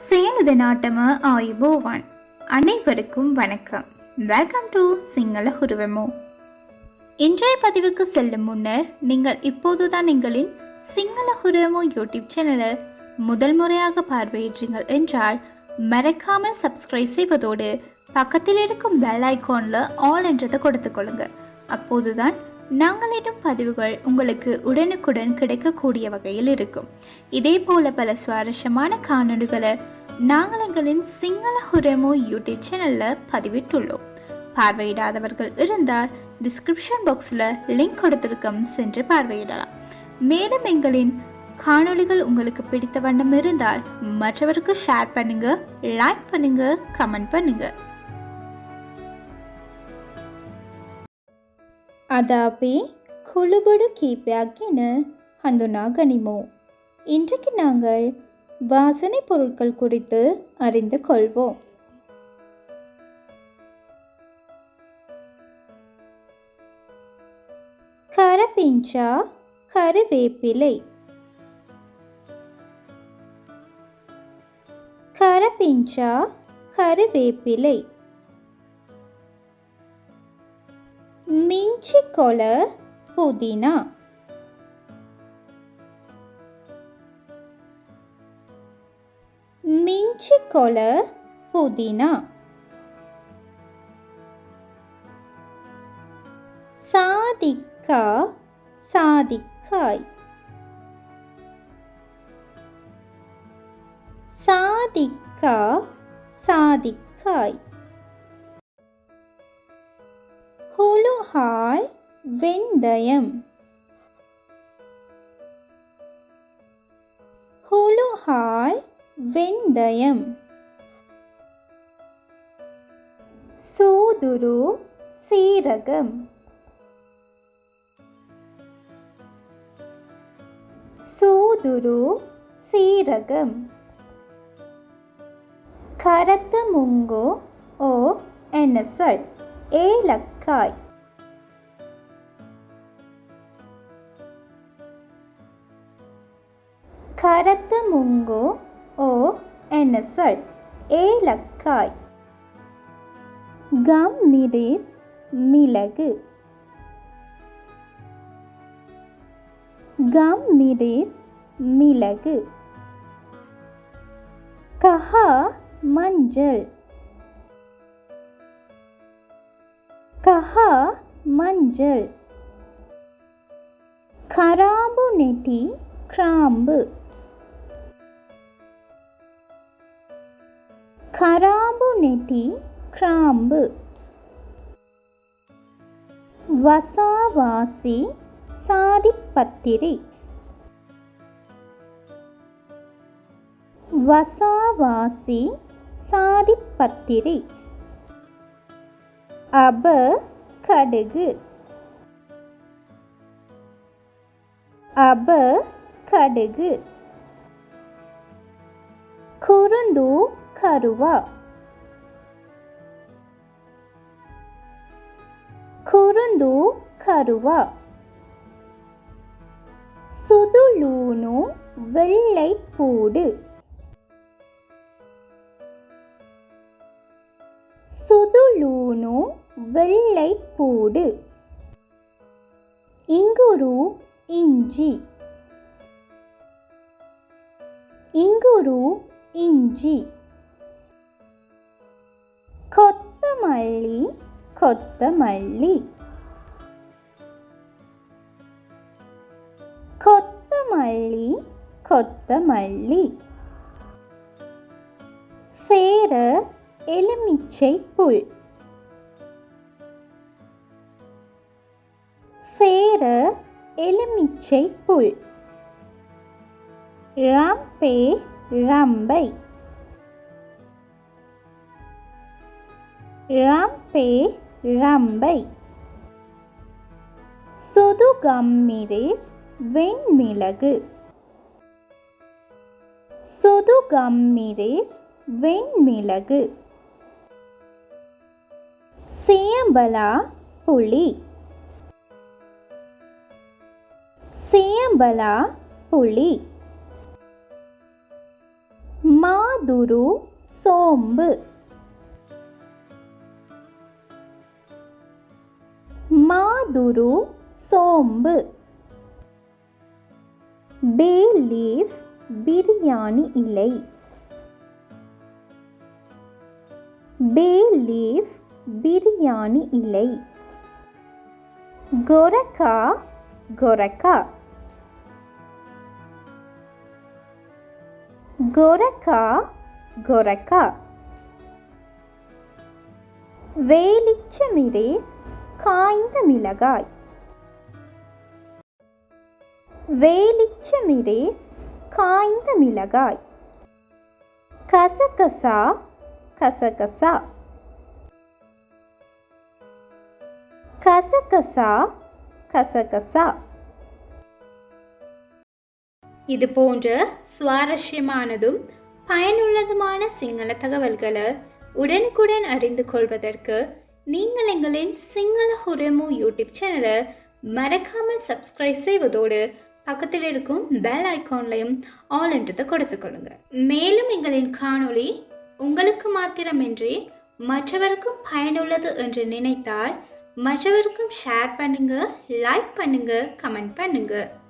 சேனுத நாட்டம ஆயுபோவான். அனைவருக்கும் வணக்கம். வெல்கம் டு சிங்கள ஹுருவமோ. இன்றைய பதிவுக்கு செல்லும் முன்னர் நீங்கள் இப்போதுதான் எங்களின் சிங்கள ஹுருவமோ யூடியூப் சேனலை முதல் முறையாக பார்வையிட்டீர்கள் என்றால் மறக்காமல் சப்ஸ்கிரைப் செய்வதோடு பக்கத்தில் இருக்கும் பெல் ஐகான்ல ஆல் என்றதை கொடுத்துக் கொள்ளுங்க. அப்போதுதான் நாங்கள் இடும் பதிவுகள் உங்களுக்கு உடனுக்குடன் கிடைக்கக்கூடிய வகையில் இருக்கும். இதே போல பல சுவாரஸ்யமான காணொலிகளை நாங்கள் எங்களின் சிங்கள ஹுரமோ யூடியூப் சேனல்ல பதிவிட்டுள்ளோம். பார்வையிடாதவர்கள் இருந்தால் டிஸ்கிரிப்ஷன் பாக்ஸ்ல லிங்க் கொடுத்திருக்கும், சென்று பார்வையிடலாம். மேலும் எங்களின் காணொலிகள் உங்களுக்கு பிடித்த வண்ணம் இருந்தால் மற்றவருக்கு ஷேர் பண்ணுங்க, லைக் பண்ணுங்க, கமெண்ட் பண்ணுங்க. අදාපි කුළුබොඩු කීපයක් ගැන හඳුනා ගනිමු. இன்றைக்கு நாங்கள் வாசனை பொருட்கள் குறித்து அறிந்து கொள்வோம். கரபிஞ்சா கருவேப்பிலை. கரபிஞ்சா கருவேப்பிலை. மிஞ்சிக்கொள புதினா. மிஞ்சிக்கொள புதினா. சாதிக்கா சாதிக்காய். சாதிக்கா சாதிக்காய். ஹுலுஹால் வெந்தயம். ஹுலுஹால் வெந்தயம். சூதுரு சீரகம். சூதுரு சீரகம். கரத்து முங்கு ஓ எண்ணசல் ஏலக்காய். கரத்து முங்கு ஓ எண்ணசல் ஏலக்காய். கம்மிரிஸ் மிளகு. கம்மிரிஸ் மிளகு. கஹா மஞ்சள். கஹா மஞ்சள். கராம்பு நெட்டி கிராம்பு. கராம்பு நெட்டி கிராம்பு. வசாவாசி சாதிப்பத்திரி. வசாவாசி சாதிப்பத்திரி. அப கடுகு. அப கடுகு. குருந்து கருவா. குருந்து கருவா. சுதுலூனு வெள்ளைப்பூடு. சுதுலூனு வெள்ளைப்பூடு. இங்குரு இஞ்சி. இங்குரு இஞ்சி. கொத்தமல்லி கொத்தமல்லி. கொத்தமல்லி கொத்தமல்லி. சேர எலுமிச்சை புல். சேர எலுமிச்சை புல். ரம்பே ரம்பை. ரம்பே ரம்பை. சுதுகம்மிரிஸ் வெண்மிளகு. சுதுகம்மிரிஸ் வெண்மிளகு. சேம்பலா புளி. சேம்பலா புளி. மாதுரு சோம்பு. மாதுரு சோம்பு. பே லீஃப் பிரியாணி இலை. பே லீஃப் பிரியாணி இலை. கொரக்கா கொரக்கா. கொரக்கா கொரக்கா. வேலிச்சமிரேஸ் காய்ந்த மிளகாய். வேலிச்சமிரேஸ் காய்ந்த மிளகாய். கசகசா கசகசா. கசகசா கசகசா. இது போன்ற சுவாரஸ்யமானதும் பயனுள்ளதுமான சிங்கள தகவல்களை உடனுக்குடன் அறிந்து கொள்வதற்கு நீங்கள் எங்களின் சிங்கள ஹுரமு யூடியூப் சேனலை மறக்காமல் சப்ஸ்கிரைப் செய்வதோடு பக்கத்தில் இருக்கும் பெல் ஐக்கான்லையும் ஆல் என்றதை கொடுத்துக்கொள்ளுங்க. மேலும் எங்களின் காணொளி உங்களுக்கு மாத்திரமின்றி மற்றவருக்கும் பயனுள்ளது என்று நினைத்தால் மற்றவருக்கும் ஷேர் பண்ணுங்க, லைக் பண்ணுங்க, கமெண்ட் பண்ணுங்க.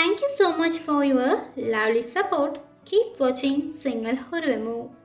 Thank you so much for your lovely support. Keep watching Single Hurvemu.